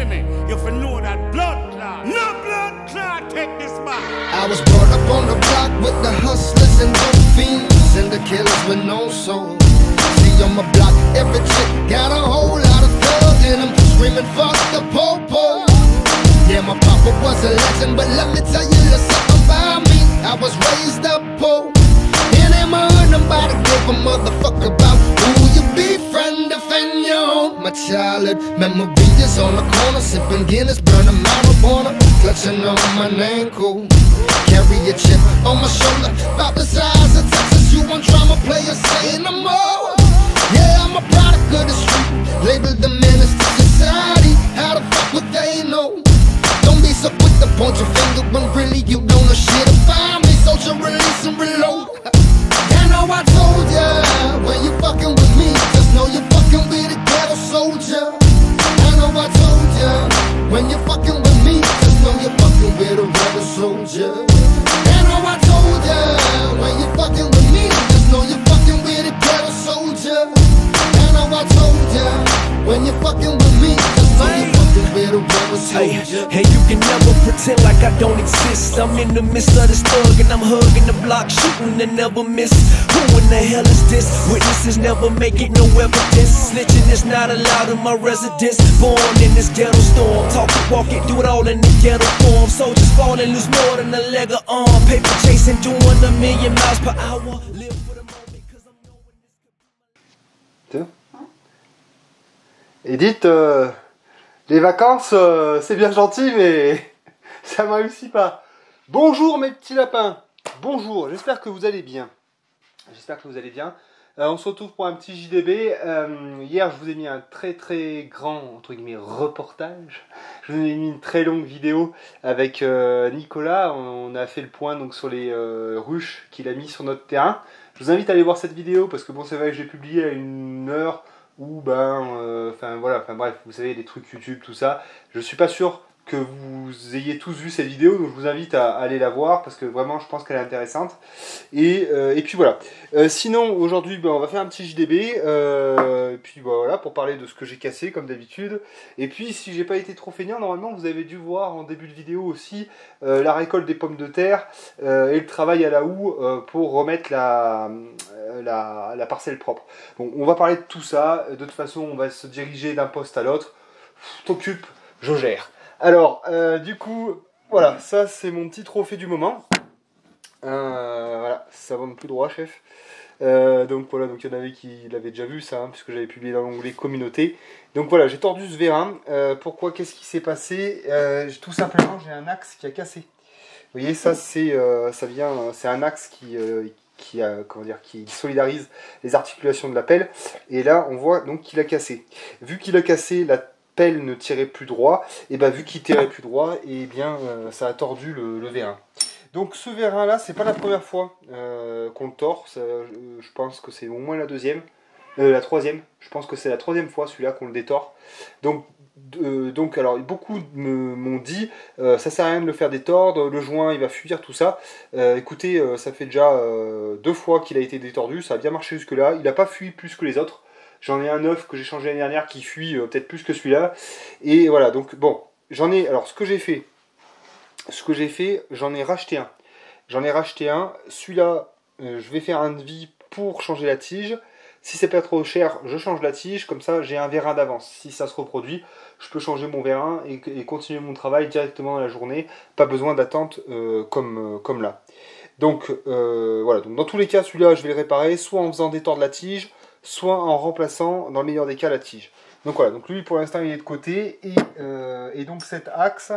hear me? You for know that blood clot. No blood clot, take this back. I was brought up on the block with the hustlers and dope fiends and the killers with no soul. See on my block, every chick got a whole lot of thug in them, screaming fuck the po-po. Yeah, my papa was a legend, but let me tell you a little something about me. I was raised up poor, and in my hood nobody gave a motherfucker about who you be, friend, defend your own. My childhood memories on the corner, sipping Guinness, burning marijuana, clutching on my ankle. Carry a chip on my shoulder, about the size of Texas. You want drama players saying I'm more. Yeah, I'm a product of the street, labeled the menace to society. How the fuck would they know? Don't be so quick to point your finger when really you don't know shit about me. Soldier, release and reload. I know I told ya, when you fucking with me, just know you fucking with a ghetto soldier. I know I told ya, when you fucking with me, just know you fucking with a rebel soldier. I know I told ya, when you fucking with me, just know you fucking with a ghetto soldier. I know I told ya, when you fucking with me, just know you fucking with a rebel soldier. Hey, you can never pretend like I don't exist. I'm in the midst of this thug and I'm hugging the block, shooting and never miss. Who in the hell is this? Witnesses never make it, no evidence. Snitching is not allowed in my residence. Born in this ghetto storm, talk it, walk it, do it all in the ghetto form. Soldiers fall and lose more than a leg or arm. Paper chasing, doing 1,000,000 miles per hour. Live for the moment, 'cause I'm knowing this. Edith, les vacances, c'est bien gentil, mais ça ne me réussit pas. Bonjour mes petits lapins. Bonjour, j'espère que vous allez bien. J'espère que vous allez bien. On se retrouve pour un petit JDB. Hier, je vous ai mis un très très grand, entre guillemets, reportage. Je vous ai mis une très longue vidéo avec Nicolas. On a fait le point donc, sur les ruches qu'il a mis sur notre terrain. Je vous invite à aller voir cette vidéo parce que bon, c'est vrai que j'ai publié à 1h où, bref, vous savez, les trucs YouTube, tout ça. Je suis pas sûr que vous ayez tous vu cette vidéo, donc je vous invite à aller la voir parce que vraiment je pense qu'elle est intéressante. Et puis voilà. Sinon aujourd'hui on va faire un petit JDB, puis voilà, pour parler de ce que j'ai cassé comme d'habitude. Et puis si j'ai pas été trop feignant, normalement vous avez dû voir en début de vidéo aussi la récolte des pommes de terre et le travail à la houe pour remettre la parcelle propre. Bon, on va parler de tout ça. De toute façon on va se diriger d'un poste à l'autre. T'occupe, je gère. Alors, du coup, voilà, ça c'est mon petit trophée du moment. Voilà, ça va plus droit, chef. Donc voilà, donc il y en avait qui l'avaient déjà vu ça, hein, puisque j'avais publié dans l'onglet communauté. Donc voilà, j'ai tordu ce vérin. Pourquoi? Qu'est-ce qui s'est passé? Tout simplement, j'ai un axe qui a cassé. Vous voyez, ça c'est un axe qui solidarise les articulations de la pelle. Et là, on voit donc qu'il a cassé. Vu qu'il a cassé, la pelle ne tirait plus droit, et bien vu qu'il tirait plus droit, et bien ça a tordu le vérin. Donc ce vérin là, c'est pas la première fois qu'on le tord, je pense que c'est au moins la troisième, je pense que c'est la troisième fois celui-là qu'on le détord. Donc alors beaucoup m'ont dit ça sert à rien de le faire détordre, le joint il va fuir, tout ça. Écoutez, ça fait déjà 2 fois qu'il a été détordu, ça a bien marché jusque là, il n'a pas fui plus que les autres. J'en ai un neuf que j'ai changé l'année dernière qui fuit peut-être plus que celui-là. Et voilà, donc bon, alors ce que j'ai fait, j'en ai racheté un. Celui-là, je vais faire un devis pour changer la tige. Si c'est pas trop cher, je change la tige. Comme ça, j'ai un vérin d'avance. Si ça se reproduit, je peux changer mon vérin et continuer mon travail directement dans la journée. Pas besoin d'attente comme là. Donc voilà, donc dans tous les cas, celui-là, je vais le réparer, soit en faisant détordre la tige, soit en remplaçant, dans le meilleur des cas, la tige. Donc voilà, donc lui pour l'instant il est de côté, et donc cet axe,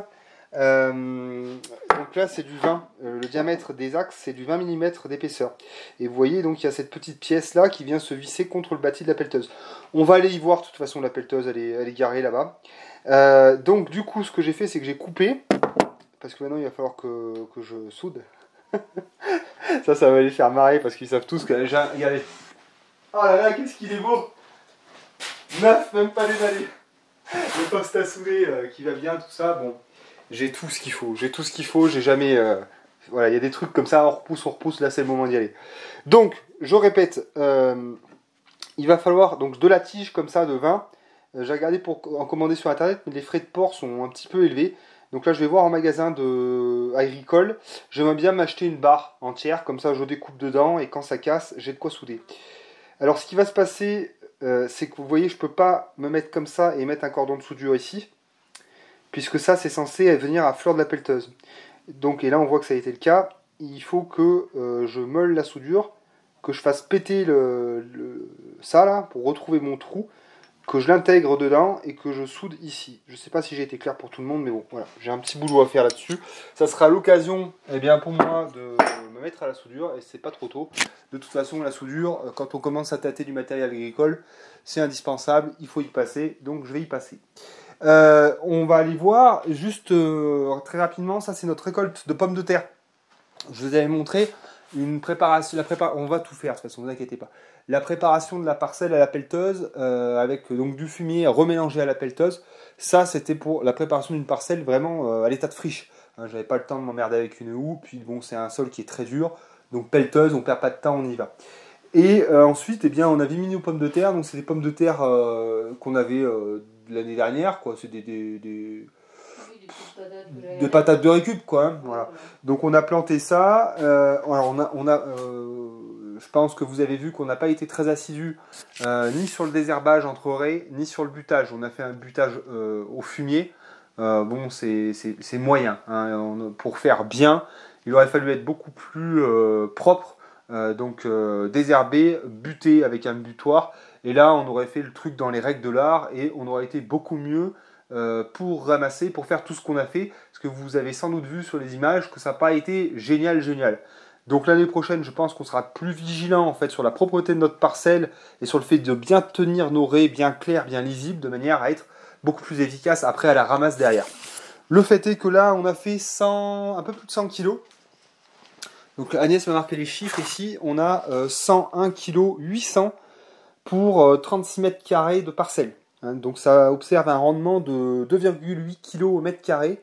donc là c'est du 20, le diamètre des axes c'est du 20 mm d'épaisseur. Et vous voyez donc il y a cette petite pièce là qui vient se visser contre le bâti de la pelleteuse. On va aller y voir, de toute façon la pelleteuse elle est garée là-bas. Donc du coup ce que j'ai fait c'est que j'ai coupé, parce que maintenant il va falloir que je soude. ça va les faire marrer parce qu'ils savent tous que déjà, regardez. Oh là là, qu'est-ce qu'il est beau! Neuf, même pas déballé. Le poste à souder qui va bien, tout ça. Bon, j'ai tout ce qu'il faut. J'ai jamais... voilà, il y a des trucs comme ça, on repousse. Là, c'est le moment d'y aller. Donc, je répète, il va falloir donc de la tige comme ça de 20. J'ai regardé pour en commander sur internet, mais les frais de port sont un petit peu élevés. Donc là, je vais voir en magasin agricole. J'aimerais bien m'acheter une barre entière, comme ça je découpe dedans et quand ça casse, j'ai de quoi souder. Alors ce qui va se passer, c'est que vous voyez, je peux pas me mettre comme ça et mettre un cordon de soudure ici, puisque ça c'est censé venir à fleur de la pelleteuse. Donc, et là on voit que ça a été le cas. Il faut que je meule la soudure, que je fasse péter ça là pour retrouver mon trou, que je l'intègre dedans et que je soude ici. Je sais pas si j'ai été clair pour tout le monde, mais bon, voilà, j'ai un petit boulot à faire là-dessus. Ça sera l'occasion, eh bien, pour moi de me mettre à la soudure, et c'est pas trop tôt. De toute façon, la soudure, quand on commence à tâter du matériel agricole, c'est indispensable, il faut y passer, donc je vais y passer. On va aller voir juste très rapidement, ça c'est notre récolte de pommes de terre. Je vous avais montré une préparation, on va tout faire de toute façon, ne vous inquiétez pas. La préparation de la parcelle à la pelleteuse avec donc du fumier remélangé à la pelleteuse, ça c'était pour la préparation d'une parcelle vraiment à l'état de friche. J'avais pas le temps de m'emmerder avec une houe, puis bon c'est un sol qui est très dur, donc pelleteuse, on perd pas de temps, on y va. Et ensuite, eh bien, on avait mis nos pommes de terre, donc c'est des pommes de terre qu'on avait l'année dernière, quoi. C'est des patates de récup, quoi. Hein, voilà. Donc on a planté ça. Alors je pense que vous avez vu qu'on n'a pas été très assidu ni sur le désherbage entre raies, ni sur le butage. On a fait un butage au fumier. Bon, c'est moyen. Hein. Pour faire bien, il aurait fallu être beaucoup plus propre. Donc désherber, buter avec un butoir. Et là, on aurait fait le truc dans les règles de l'art et on aurait été beaucoup mieux pour ramasser, pour faire tout ce qu'on a fait. Parce que vous avez sans doute vu sur les images que ça n'a pas été génial. Donc l'année prochaine, je pense qu'on sera plus vigilant en fait sur la propreté de notre parcelle et sur le fait de bien tenir nos raies bien claires, bien lisibles, de manière à être beaucoup plus efficace après à la ramasse derrière. Le fait est que là, on a fait un peu plus de 100 kg. Donc Agnès m'a marqué les chiffres ici. On a 101 kg 800 pour 36 mètres carrés de parcelle. Hein, donc ça observe un rendement de 2,8 kg au mètre carré.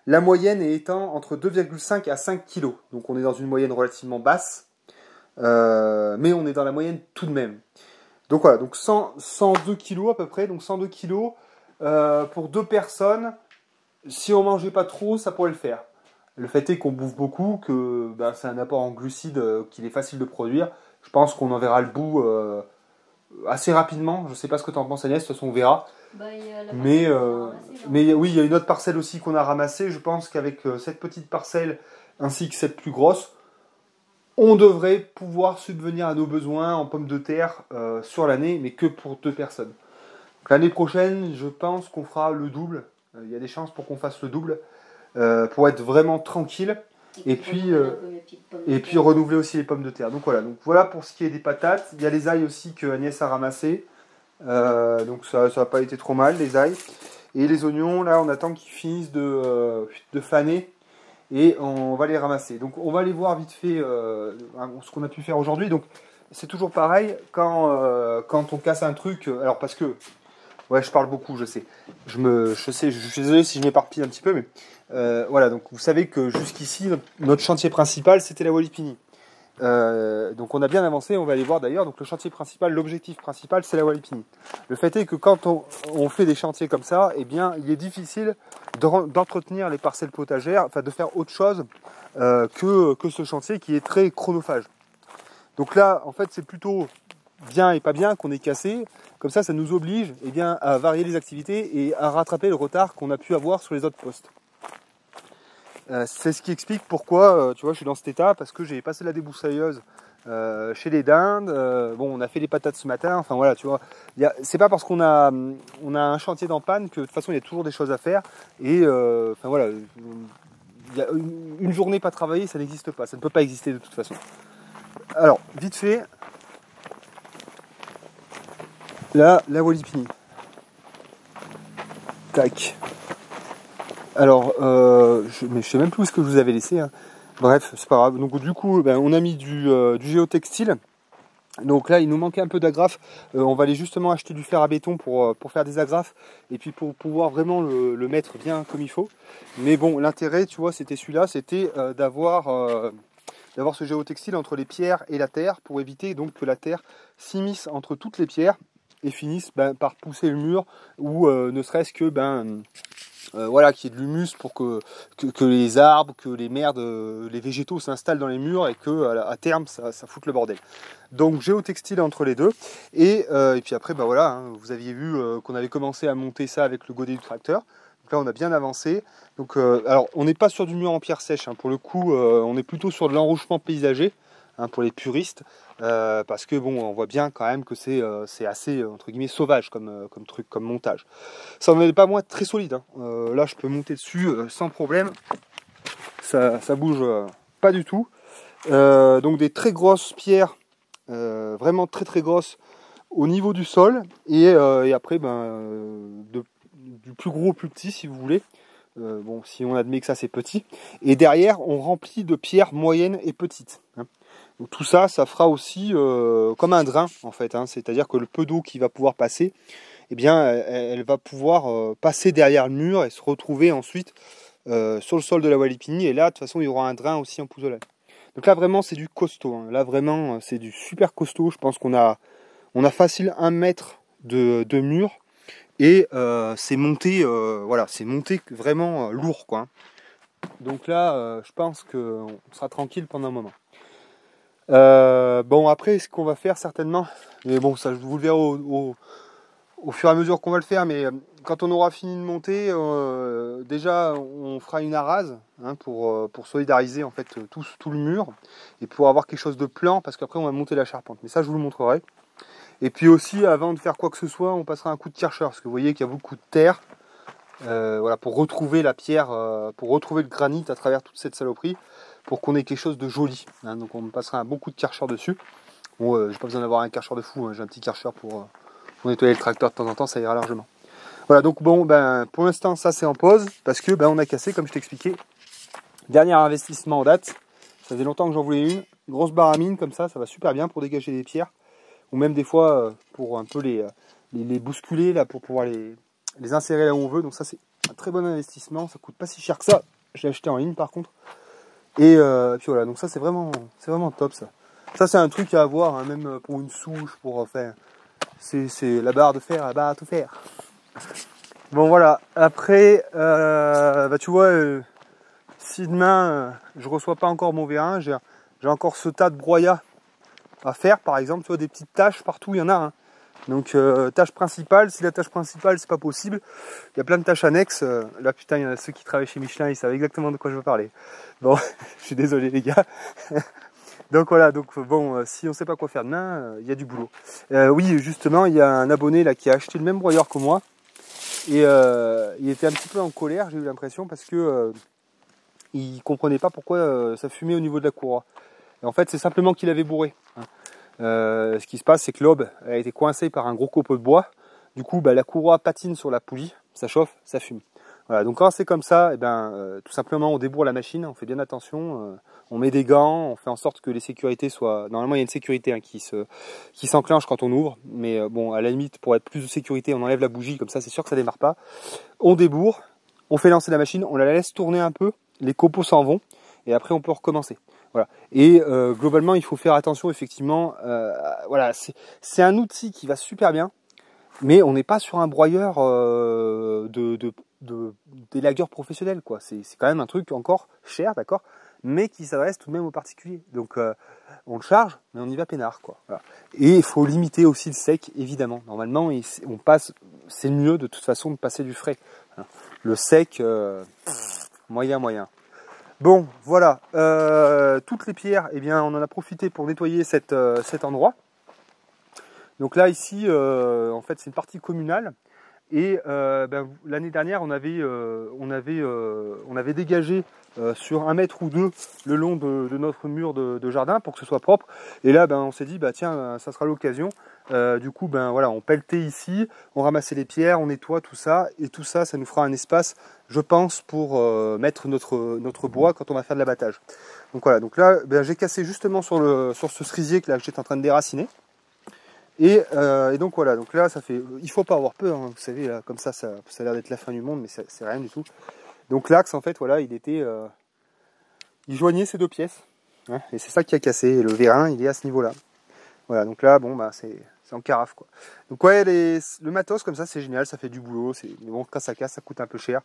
La moyenne est étant entre 2,5 à 5 kg. Donc on est dans une moyenne relativement basse. Mais on est dans la moyenne tout de même. Donc voilà, donc 102 kg à peu près. Donc 102 kg pour 2 personnes. Si on mangeait pas trop, ça pourrait le faire. Le fait est qu'on bouffe beaucoup, que c'est un apport en glucides qu'il est facile de produire. Je pense qu'on en verra le bout assez rapidement. Je ne sais pas ce que tu en penses Agnès, de toute façon on verra. Mais oui, il y a une autre parcelle aussi qu'on a ramassée. Je pense qu'avec cette petite parcelle ainsi que cette plus grosse, on devrait pouvoir subvenir à nos besoins en pommes de terre sur l'année, mais que pour 2 personnes. L'année prochaine, je pense qu'on fera le double. Il y a des chances pour qu'on fasse le double. Pour être vraiment tranquille et puis renouveler aussi les pommes de terre. Donc voilà pour ce qui est des patates. Il y a les ails aussi que Agnès a ramassé. Donc ça n'a pas été trop mal, les ails. Et les oignons, là on attend qu'ils finissent de faner et on va les ramasser. Donc on va aller voir vite fait ce qu'on a pu faire aujourd'hui. Donc c'est toujours pareil quand on casse un truc. Alors parce que ouais, je parle beaucoup, je sais. Je suis désolé si je m'éparpille un petit peu, mais voilà. Donc vous savez que jusqu'ici notre chantier principal c'était la Walipini. Donc on a bien avancé, on va aller voir d'ailleurs. Donc le chantier principal, l'objectif principal, c'est la Walipini. Le fait est que quand on fait des chantiers comme ça, eh bien il est difficile d'entretenir les parcelles potagères, enfin de faire autre chose que ce chantier qui est très chronophage. Donc là, en fait, c'est plutôt bien et pas bien qu'on ait cassé. Comme ça nous oblige à varier les activités et à rattraper le retard qu'on a pu avoir sur les autres postes. C'est ce qui explique pourquoi tu vois, je suis dans cet état, parce que j'ai passé la débroussailleuse chez les dindes. Bon, on a fait les patates ce matin. Enfin voilà, tu vois, c'est pas parce qu'on a un chantier dans panne que de toute façon il y a toujours des choses à faire. Et enfin voilà, il y a une journée pas travaillée, ça n'existe pas, ça ne peut pas exister de toute façon. Alors vite fait. Là, la Walipini. Tac. Alors, je sais même plus où est-ce que je vous avais laissé. Hein. Bref, c'est pas grave. Donc du coup, on a mis du géotextile. Donc là, il nous manquait un peu d'agrafes. On va aller justement acheter du fer à béton pour faire des agrafes. Et puis pour pouvoir vraiment le mettre bien comme il faut. Mais bon, l'intérêt, tu vois, c'était celui-là. C'était d'avoir ce géotextile entre les pierres et la terre. Pour éviter donc que la terre s'immisce entre toutes les pierres. et finissent par pousser le mur, ou ne serait-ce que voilà, qu'il y ait de l'humus pour que les arbres, que les merdes, les végétaux s'installent dans les murs et que à terme ça foute le bordel. Donc géotextile entre les deux, et puis après voilà, hein, vous aviez vu qu'on avait commencé à monter ça avec le godet du tracteur. Donc là on a bien avancé. Donc alors on n'est pas sur du mur en pierre sèche, hein, pour le coup on est plutôt sur de l'enrochement paysager, hein, pour les puristes, parce que bon, on voit bien quand même que c'est assez entre guillemets sauvage comme truc, comme montage. Ça n'en est pas moins très solide, hein. Là je peux monter dessus sans problème, ça bouge pas du tout. Donc des très grosses pierres, vraiment très grosses au niveau du sol, et après du plus gros au plus petit si vous voulez. Bon, si on admet que ça c'est petit, et derrière on remplit de pierres moyennes et petites, hein. Donc tout ça, ça fera aussi comme un drain en fait, hein. C'est-à-dire que le peu d'eau qui va pouvoir passer, eh bien, elle va pouvoir passer derrière le mur et se retrouver ensuite sur le sol de la Walipini. Et là, de toute façon, il y aura un drain aussi en pouzzolade. Donc là, vraiment, c'est du costaud, hein. Là, vraiment, c'est du super costaud. Je pense qu'on a facile 1 mètre de mur, et c'est monté, voilà, c'est monté vraiment lourd, quoi. Donc là, je pense qu'on sera tranquille pendant un moment. Bon, après ce qu'on va faire certainement, mais bon, ça vous le verrez au fur et à mesure qu'on va le faire, mais quand on aura fini de monter, déjà on fera une arase, hein, pour solidariser en fait tout le mur, et pour avoir quelque chose de plan, parce qu'après on va monter la charpente, mais ça je vous le montrerai. Et puis aussi, avant de faire quoi que ce soit, on passera un coup de tircheur, parce que vous voyez qu'il y a beaucoup de terre, voilà, pour retrouver la pierre, pour retrouver le granit à travers toute cette saloperie, pour qu'on ait quelque chose de joli, hein. Donc on passera un bon coup de karcher dessus. Bon, j'ai pas besoin d'avoir un karcher de fou, hein. J'ai un petit karcher pour nettoyer le tracteur de temps en temps, ça ira largement. Voilà, donc bon, pour l'instant ça c'est en pause, parce que on a cassé, comme je t'expliquais. Dernier investissement en date, ça faisait longtemps que j'en voulais une grosse baramine comme ça va super bien pour dégager les pierres, ou même des fois pour un peu les bousculer là, pour pouvoir les insérer là où on veut. Donc ça c'est un très bon investissement, ça coûte pas si cher que ça. Je l'ai acheté en ligne par contre. Et puis voilà, donc ça c'est vraiment top ça. Ça c'est un truc à avoir, hein, même pour une souche, pour faire. C'est la barre de fer, la barre à tout faire. Bon voilà, après, tu vois, si demain je reçois pas encore mon vérin, j'ai encore ce tas de broyats à faire, par exemple, tu vois, des petites tâches partout, il y en a, hein. Donc tâche principale, si la tâche principale c'est pas possible, il y a plein de tâches annexes. Là putain, il y en a ceux qui travaillent chez Michelin, ils savent exactement de quoi je veux parler. Bon, je suis désolé les gars. Donc voilà, donc bon, si on sait pas quoi faire demain, il y a du boulot. Oui, justement, il y a un abonné là qui a acheté le même broyeur que moi, et il était un petit peu en colère, j'ai eu l'impression, parce que il comprenait pas pourquoi ça fumait au niveau de la courroie. Et en fait, c'est simplement qu'il avait bourré, hein. Ce qui se passe, c'est que l'aube a été coincée par un gros copeau de bois. Du coup, la courroie patine sur la poulie, ça chauffe, ça fume. Voilà, donc quand c'est comme ça, tout simplement on débourre la machine, on fait bien attention, on met des gants, on fait en sorte que les sécurités soient... Normalement il y a une sécurité, hein, qui s'enclenche quand on ouvre, mais bon, à la limite, pour être plus de sécurité, on enlève la bougie, comme ça c'est sûr que ça démarre pas. On débourre, on fait lancer la machine, on la laisse tourner un peu, les copeaux s'en vont, et après on peut recommencer. Voilà. Et globalement, il faut faire attention, effectivement. Voilà, c'est un outil qui va super bien, mais on n'est pas sur un broyeur d'élagueur professionnel, quoi. C'est quand même un truc encore cher, d'accord, mais qui s'adresse tout de même aux particuliers. Donc on le charge, mais on y va peinard, quoi. Voilà. Et il faut limiter aussi le sec, évidemment. Normalement, on passe, c'est mieux de toute façon de passer du frais. Le sec, moyen. Bon, voilà, toutes les pierres, eh bien, on en a profité pour nettoyer cet endroit. Donc là, ici, en fait, c'est une partie communale. Et l'année dernière, on avait dégagé sur 1 mètre ou 2 le long de notre mur de jardin pour que ce soit propre. Et là, on s'est dit, tiens, ça sera l'occasion. Du coup, voilà, on pelletait ici, on ramassait les pierres, on nettoie tout ça. Et tout ça, ça nous fera un espace, je pense, pour mettre notre bois quand on va faire de l'abattage. Donc voilà, donc là, j'ai cassé justement sur ce cerisier que là j'étais en train de déraciner. Et donc voilà, donc là ça fait, il faut pas avoir peur, hein, vous savez, là, comme ça a l'air d'être la fin du monde, mais c'est rien du tout. Donc l'axe, en fait, voilà, il joignait ces 2 pièces, hein, et c'est ça qui a cassé. Et le vérin, il est à ce niveau-là. Voilà, donc là, bon, c'est c'est en carafe quoi. Donc ouais, le matos comme ça c'est génial, ça fait du boulot, mais bon quand ça casse ça coûte un peu cher.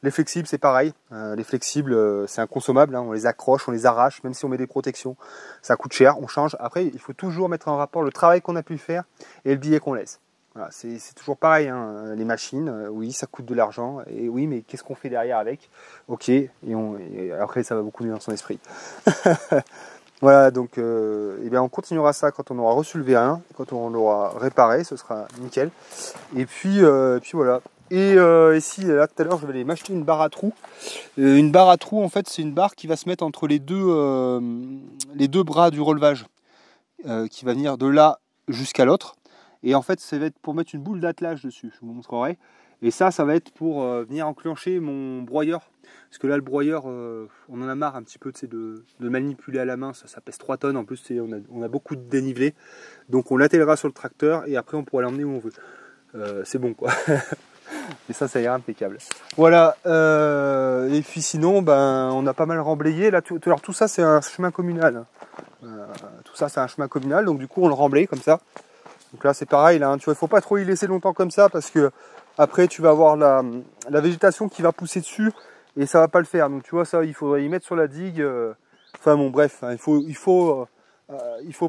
Les flexibles c'est pareil, les flexibles c'est inconsommable, hein. On les accroche, on les arrache, même si on met des protections, ça coûte cher, on change. Après il faut toujours mettre en rapport le travail qu'on a pu faire et le billet qu'on laisse. Voilà, c'est toujours pareil, hein. Les machines, oui ça coûte de l'argent, et oui mais qu'est-ce qu'on fait derrière avec? Ok, et après ça va beaucoup mieux dans son esprit. Voilà, donc eh bien on continuera ça quand on aura reçu le V1, quand on l'aura réparé, ce sera nickel. Et puis voilà. Et ici, là tout à l'heure, je vais aller m'acheter une barre à trous. Une barre à trous, en fait, c'est une barre qui va se mettre entre les deux bras du relevage, qui va venir de là jusqu'à l'autre. Et en fait, ça va être pour mettre une boule d'attelage dessus, je vous montrerai. Et ça va être pour venir enclencher mon broyeur. Parce que là, le broyeur, on en a marre un petit peu de manipuler à la main. Ça pèse 3 tonnes. En plus, on a beaucoup de dénivelé. Donc, on l'attellera sur le tracteur et après, on pourra l'emmener où on veut. C'est bon, quoi. Et ça ira impeccable. Voilà. Et puis sinon, ben, on a pas mal remblayé. Là, alors, tout ça, c'est un chemin communal. Tout ça, c'est un chemin communal. Donc, du coup, on le remblaye comme ça. Donc là c'est pareil, là, hein, tu vois, il ne faut pas trop y laisser longtemps comme ça parce que après tu vas avoir la végétation qui va pousser dessus et ça va pas le faire. Donc tu vois ça, il faudrait y mettre sur la digue. Enfin bon bref, hein, il faut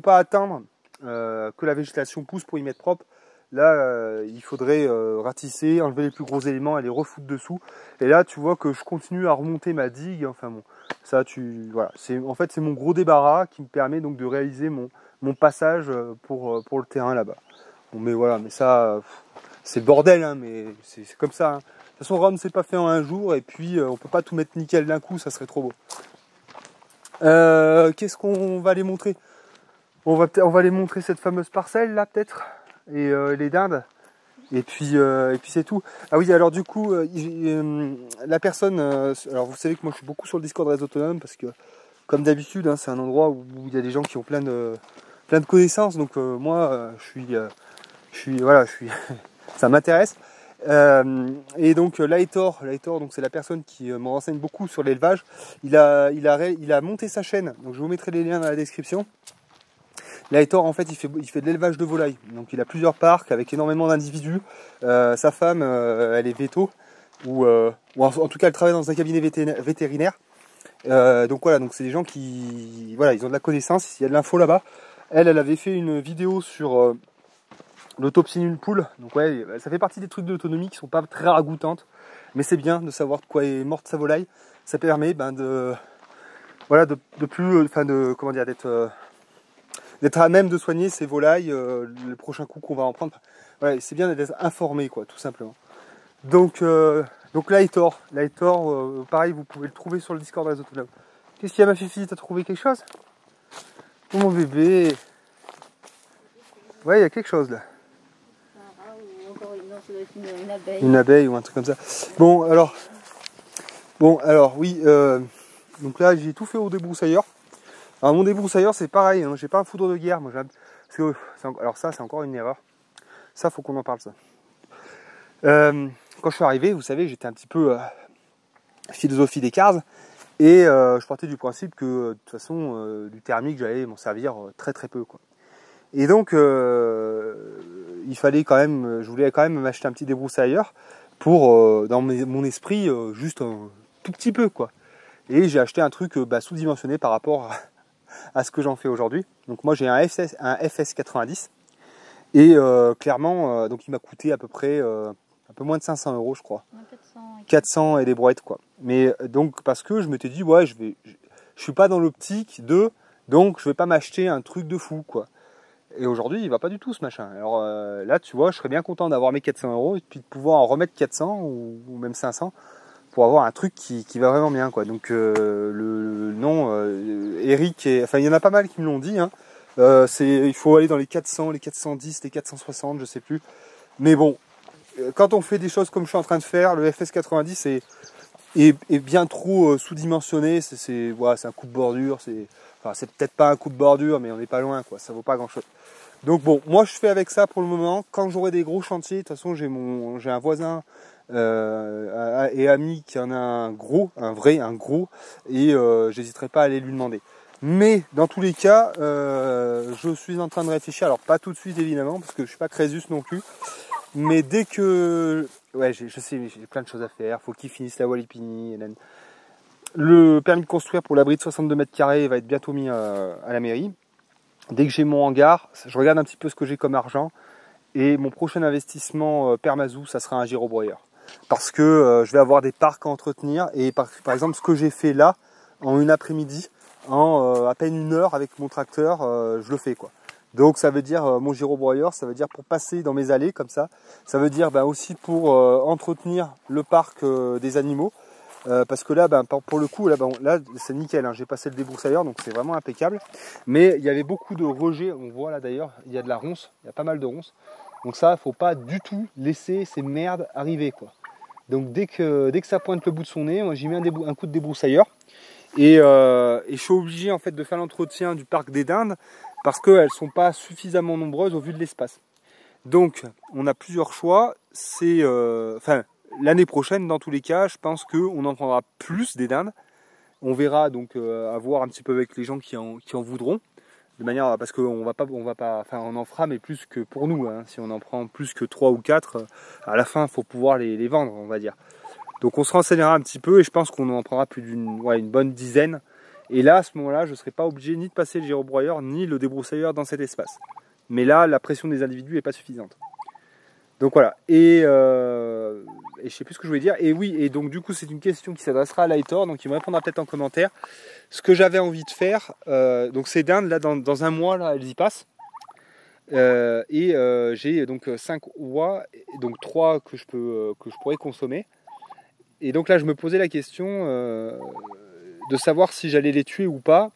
pas attendre que la végétation pousse pour y mettre propre. Là il faudrait ratisser, enlever les plus gros éléments et les refoutre dessous. Et là tu vois que je continue à remonter ma digue. Enfin bon, ça voilà, en fait c'est mon gros débarras qui me permet donc de réaliser mon passage pour le terrain là-bas. Bon, mais voilà, mais ça, c'est le bordel, hein, mais c'est comme ça. Hein. De toute façon, Rome, c'est pas fait en un jour, et puis on peut pas tout mettre nickel d'un coup, ça serait trop beau. Qu'est-ce qu'on va les montrer? On va les montrer cette fameuse parcelle là, peut-être, et les dindes. Et puis c'est tout. Ah oui, alors du coup, la personne, alors vous savez que moi je suis beaucoup sur le Discord Réseau Autonome parce que, comme d'habitude, hein, c'est un endroit où il y a des gens qui ont plein de connaissances. Donc moi, je suis, ça m'intéresse. Et donc Laitor, donc c'est la personne qui me renseigne beaucoup sur l'élevage. Il a monté sa chaîne. Donc je vous mettrai les liens dans la description. Laitor, en fait, il fait de l'élevage de volailles. Donc il a plusieurs parcs avec énormément d'individus. Sa femme, elle est véto, ou en tout cas elle travaille dans un cabinet vétérinaire. Donc voilà, donc c'est des gens qui, voilà, ils ont de la connaissance, il y a de l'info là-bas. Elle avait fait une vidéo sur l'autopsie d'une poule. Donc ouais, ça fait partie des trucs d'autonomie qui sont pas très ragoûtantes, mais c'est bien de savoir de quoi est morte sa volaille. Ça permet d'être à même de soigner ses volailles le prochain coup qu'on va en prendre. Ouais, c'est bien d'être informé, quoi, tout simplement. Donc Laitor, pareil, vous pouvez le trouver sur le Discord Réseau Autonome. Qu'est-ce qu'il y a, ma fifi? T'as trouvé quelque chose? Oh mon bébé. Ouais, il y a quelque chose là. Une abeille. Une abeille ou un truc comme ça. Bon alors oui, donc là j'ai tout fait au débroussailleur. Alors mon débroussailleur c'est pareil, hein, j'ai pas un foudre de guerre. Alors ça c'est encore une erreur. Ça faut qu'on en parle ça. Quand je suis arrivé, vous savez, j'étais un petit peu philosophie des cars. Et je partais du principe que de toute façon du thermique j'allais m'en servir très très peu quoi. Et donc il fallait quand même, je voulais quand même m'acheter un petit débroussailleur pour dans mon esprit juste un tout petit peu quoi. Et j'ai acheté un truc sous-dimensionné par rapport à ce que j'en fais aujourd'hui. Donc moi j'ai un FS 90 et clairement donc il m'a coûté à peu près un peu moins de 500 € je crois. 400 et des brouettes quoi. Mais donc parce que je m'étais dit ouais je suis pas dans l'optique donc je vais pas m'acheter un truc de fou quoi. Et aujourd'hui il va pas du tout ce machin. Alors là tu vois je serais bien content d'avoir mes 400 € et puis de pouvoir en remettre 400 ou même 500 pour avoir un truc qui va vraiment bien quoi. Donc le nom Eric enfin il y en a pas mal qui me l'ont dit hein. Il faut aller dans les 400, les 410, les 460 je sais plus. Mais bon quand on fait des choses comme je suis en train de faire, le FS90 est bien trop sous-dimensionné, c'est un coup de bordure, c'est peut-être pas un coup de bordure, mais on n'est pas loin, quoi, ça vaut pas grand chose. Donc bon, moi je fais avec ça pour le moment, quand j'aurai des gros chantiers, de toute façon j'ai un voisin et ami qui en a un gros, et j'hésiterai pas à aller lui demander. Mais dans tous les cas, je suis en train de réfléchir, alors pas tout de suite évidemment, parce que je suis pas Crésus non plus, mais dès que... Ouais, je sais, j'ai plein de choses à faire, faut qu'ils finissent la Walipini. Le permis de construire pour l'abri de 62 mètres carrés va être bientôt mis à la mairie. Dès que j'ai mon hangar, je regarde un petit peu ce que j'ai comme argent, et mon prochain investissement permazou, ça sera un gyrobroyeur. Parce que je vais avoir des parcs à entretenir, et par exemple ce que j'ai fait là, en une après-midi, en à peine 1 heure avec mon tracteur, je le fais quoi. Donc ça veut dire mon gyrobroyeur, ça veut dire pour passer dans mes allées comme ça veut dire aussi pour entretenir le parc des animaux, parce que là pour le coup là c'est nickel, hein. J'ai passé le débroussailleur donc c'est vraiment impeccable, mais il y avait beaucoup de rejets, on voit là d'ailleurs il y a de la ronce, il y a pas mal de ronces, donc ça faut pas du tout laisser ces merdes arriver quoi. Donc dès que ça pointe le bout de son nez, moi j'y mets un coup de débroussailleur. Et je suis obligé en fait de faire l'entretien du parc des dindes parce qu'elles ne sont pas suffisamment nombreuses au vu de l'espace. Donc on a plusieurs choix. C'est l'année prochaine dans tous les cas, je pense qu'on en prendra plus des dindes. On verra donc à voir un petit peu avec les gens qui en voudront. De manière parce qu'on on en fera mais plus que pour nous. Hein. Si on en prend plus que 3 ou 4, à la fin il faut pouvoir les vendre, on va dire. Donc on se renseignera un petit peu et je pense qu'on en prendra plus une bonne dizaine. Et là, à ce moment-là, je ne serai pas obligé ni de passer le gyrobroyeur ni le débroussailleur dans cet espace. Mais là, la pression des individus n'est pas suffisante. Donc voilà. Et je ne sais plus ce que je voulais dire. Et oui, et donc du coup, c'est une question qui s'adressera à Lightor, donc il me répondra peut-être en commentaire. Ce que j'avais envie de faire, donc ces dindes, là, dans 1 mois, là, elles y passent. J'ai donc 5 oies, donc 3 que je pourrais consommer. Et donc là, je me posais la question de savoir si j'allais les tuer ou pas.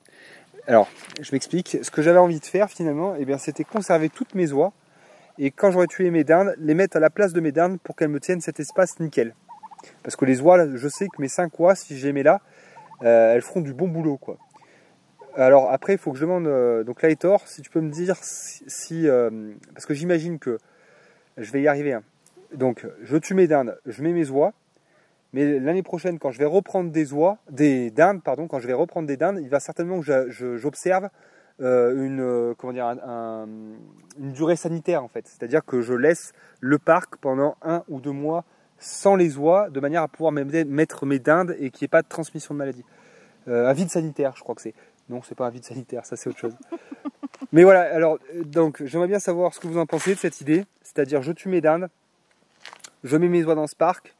Alors, je m'explique. Ce que j'avais envie de faire finalement, c'était conserver toutes mes oies. Et quand j'aurais tué mes dindes, les mettre à la place de mes dindes pour qu'elles me tiennent cet espace nickel. Parce que les oies, là, je sais que mes 5 oies, si je les mets là, elles feront du bon boulot, quoi. Alors après, il faut que je demande, donc Lightor, si tu peux me dire si parce que j'imagine que je vais y arriver. Hein. Donc, je tue mes dindes, je mets mes oies. Mais l'année prochaine, quand je vais reprendre des dindes, il va certainement que j'observe une durée sanitaire en fait. C'est-à-dire que je laisse le parc pendant 1 ou 2 mois sans les oies, de manière à pouvoir mettre mes dindes et qu'il n'y ait pas de transmission de maladie. Un vide sanitaire, je crois que c'est. Non, c'est pas un vide sanitaire, ça c'est autre chose. Mais voilà, alors donc j'aimerais bien savoir ce que vous en pensez de cette idée. C'est-à-dire je tue mes dindes, je mets mes oies dans ce parc.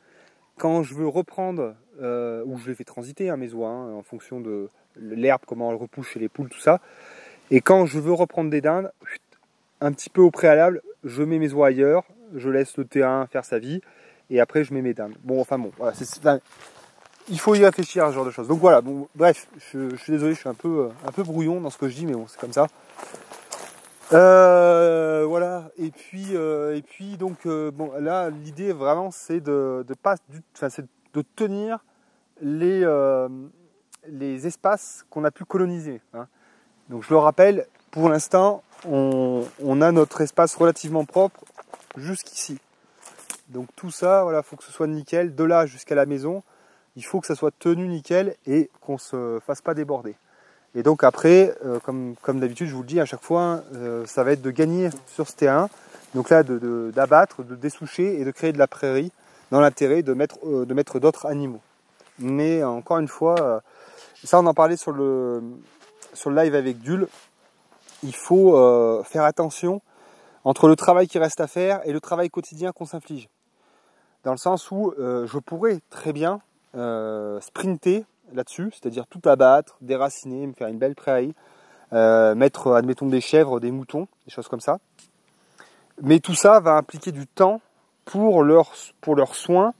Quand je veux reprendre, ou je les fais transiter, hein, mes oies, hein, en fonction de l'herbe, comment elle repousse chez les poules, tout ça. Et quand je veux reprendre des dindes, un petit peu au préalable, je mets mes oies ailleurs, je laisse le terrain faire sa vie, et après je mets mes dindes. Bon, voilà, il faut y réfléchir à ce genre de choses. Donc voilà, bon, bref, je suis désolé, je suis un peu brouillon dans ce que je dis, mais bon, c'est comme ça. Voilà, et puis donc bon là l'idée vraiment c'est de tenir les espaces qu'on a pu coloniser. Hein. Donc je le rappelle, pour l'instant on a notre espace relativement propre jusqu'ici. Donc tout ça, voilà, faut que ce soit nickel, de là jusqu'à la maison, il faut que ça soit tenu nickel et qu'on se fasse pas déborder. Et donc après, comme d'habitude, je vous le dis à chaque fois, ça va être de gagner sur ce terrain. Donc là, d'abattre, de dessoucher et de créer de la prairie dans l'intérêt de mettre d'autres animaux. Mais encore une fois, ça on en parlait sur le live avec Dul, il faut faire attention entre le travail qui reste à faire et le travail quotidien qu'on s'inflige. Dans le sens où je pourrais très bien sprinter là-dessus, c'est-à-dire tout abattre, déraciner, me faire une belle prairie, mettre, admettons, des chèvres, des moutons, des choses comme ça. Mais tout ça va impliquer du temps pour leurs soins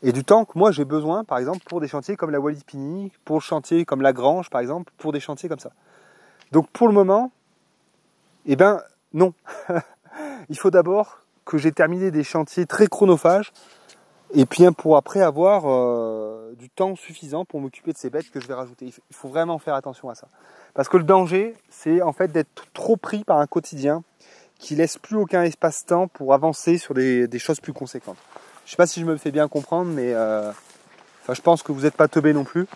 et du temps que moi j'ai besoin, par exemple, pour des chantiers comme la Walipini, pour le chantier comme la Grange, par exemple, pour des chantiers comme ça. Donc pour le moment, non. Il faut d'abord que j'ai terminé des chantiers très chronophages et puis pour après avoir du temps suffisant pour m'occuper de ces bêtes que je vais rajouter. Il faut vraiment faire attention à ça. Parce que le danger, c'est en fait d'être trop pris par un quotidien qui laisse plus aucun espace-temps pour avancer sur des choses plus conséquentes. Je sais pas si je me fais bien comprendre, mais je pense que vous n'êtes pas teubés non plus.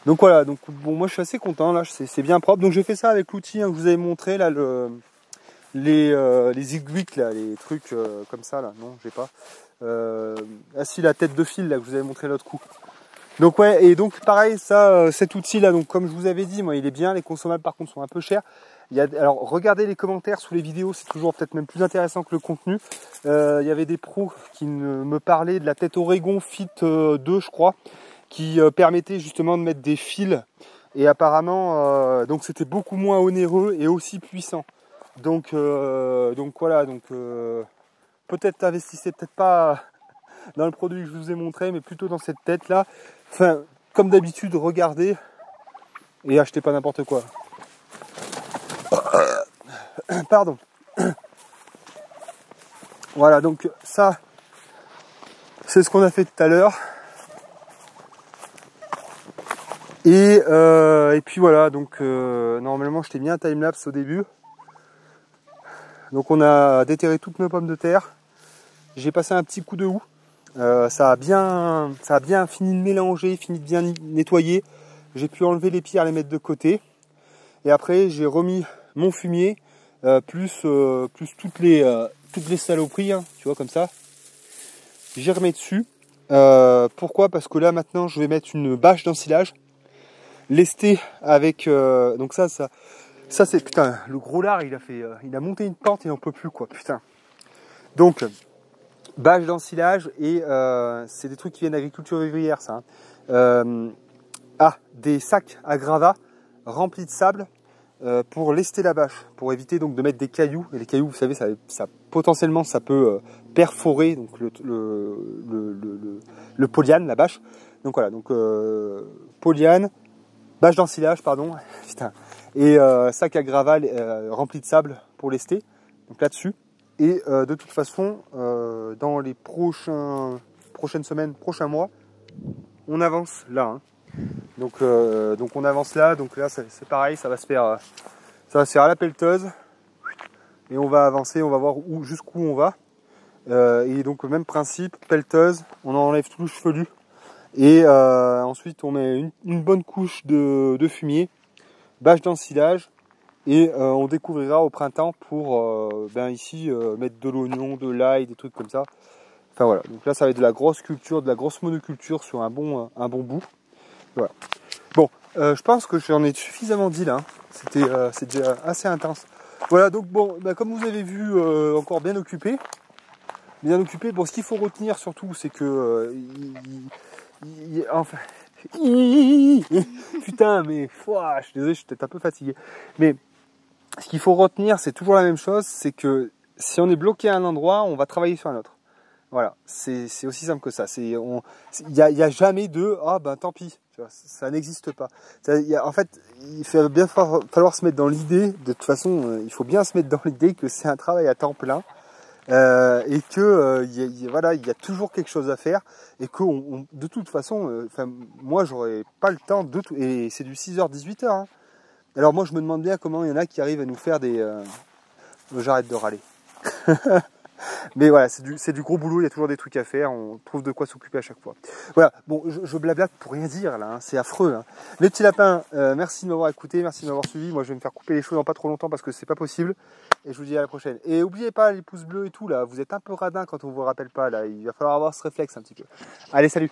Donc voilà, donc bon, moi je suis assez content, là, c'est bien propre. Donc j'ai fait ça avec l'outil, hein, que je vous avais montré, là, les aiguilles, là, les trucs comme ça, là, non, j'ai pas. Ah si, la tête de fil, là, que je vous avais montré l'autre coup. Donc ouais, et donc pareil, ça, cet outil-là, donc comme je vous avais dit, moi il est bien, les consommables par contre sont un peu chers. Alors regardez les commentaires sous les vidéos, c'est toujours peut-être même plus intéressant que le contenu. Il y avait des pros qui me parlaient de la tête Oregon Fit 2, je crois, qui permettait justement de mettre des fils, et apparemment donc c'était beaucoup moins onéreux et aussi puissant. Donc voilà, donc peut-être investissez peut-être pas dans le produit que je vous ai montré, mais plutôt dans cette tête là. Enfin, comme d'habitude, regardez et achetez pas n'importe quoi. Pardon. Voilà, donc ça, c'est ce qu'on a fait tout à l'heure. Et puis voilà, donc normalement je t'ai mis un timelapse au début. Donc on a déterré toutes nos pommes de terre. J'ai passé un petit coup de houe. Ça a bien fini de mélanger, fini de bien nettoyer. J'ai pu enlever les pierres, les mettre de côté. Et après j'ai remis mon fumier, plus toutes les saloperies, hein, tu vois, comme ça. J'ai remis dessus. Pourquoi? Parce que là maintenant je vais mettre une bâche d'ensilage lestée avec donc ça c'est putain, le gros lard il a monté une pente et on peut plus quoi, putain. Donc bâche d'ensilage, et c'est des trucs qui viennent d'agriculture vivrière, ça, hein. Des sacs à gravats remplis de sable pour lester la bâche, pour éviter donc de mettre des cailloux. Et les cailloux, vous savez, ça potentiellement ça peut perforer donc le polyane, la bâche. Donc voilà, donc polyane, bâche d'ensilage, pardon, putain, et sac à gravats rempli de sable pour lester. Donc là-dessus. Et de toute façon, dans les prochaines semaines, prochains mois, on avance là, hein. Donc on avance là. Donc là, c'est pareil, ça va se faire à la pelleteuse. Et on va avancer, on va voir jusqu'où on va. Et donc le même principe, pelleteuse, on enlève tout le chevelu. Et ensuite, on met une bonne couche de fumier, bâche d'ensilage. Et on découvrira au printemps pour ici mettre de l'oignon, de l'ail, des trucs comme ça. Enfin voilà, donc là ça va être de la grosse culture, de la grosse monoculture sur un bon bout. Voilà. Bon, je pense que j'en ai suffisamment dit là, hein. C'est déjà assez intense. Voilà, donc bon, comme vous avez vu, encore bien occupé. Bon, ce qu'il faut retenir surtout, c'est que enfin, putain, mais je suis désolé, je suis peut-être un peu fatigué, mais ce qu'il faut retenir, c'est toujours la même chose, c'est que si on est bloqué à un endroit, on va travailler sur un autre. Voilà, c'est aussi simple que ça. Il y a jamais de tant pis, tu vois, ça n'existe pas. En fait, il va bien falloir se mettre dans l'idée. De toute façon, il faut bien se mettre dans l'idée que c'est un travail à temps plein, et que il y a toujours quelque chose à faire, et que de toute façon, moi j'aurais pas le temps de tout. Et c'est du 6h 18h. Hein. Alors moi je me demande bien comment il y en a qui arrivent à nous faire des... J'arrête de râler. Mais voilà, c'est du gros boulot, il y a toujours des trucs à faire, on trouve de quoi s'occuper à chaque fois. Voilà, bon, je blablate pour rien dire là, hein, c'est affreux. Hein. Les petits lapins, merci de m'avoir écouté, merci de m'avoir suivi. Moi je vais me faire couper les cheveux dans pas trop longtemps parce que c'est pas possible. Et je vous dis à la prochaine. Et n'oubliez pas les pouces bleus et tout là, vous êtes un peu radin quand on vous rappelle pas là, il va falloir avoir ce réflexe un petit peu. Allez, salut!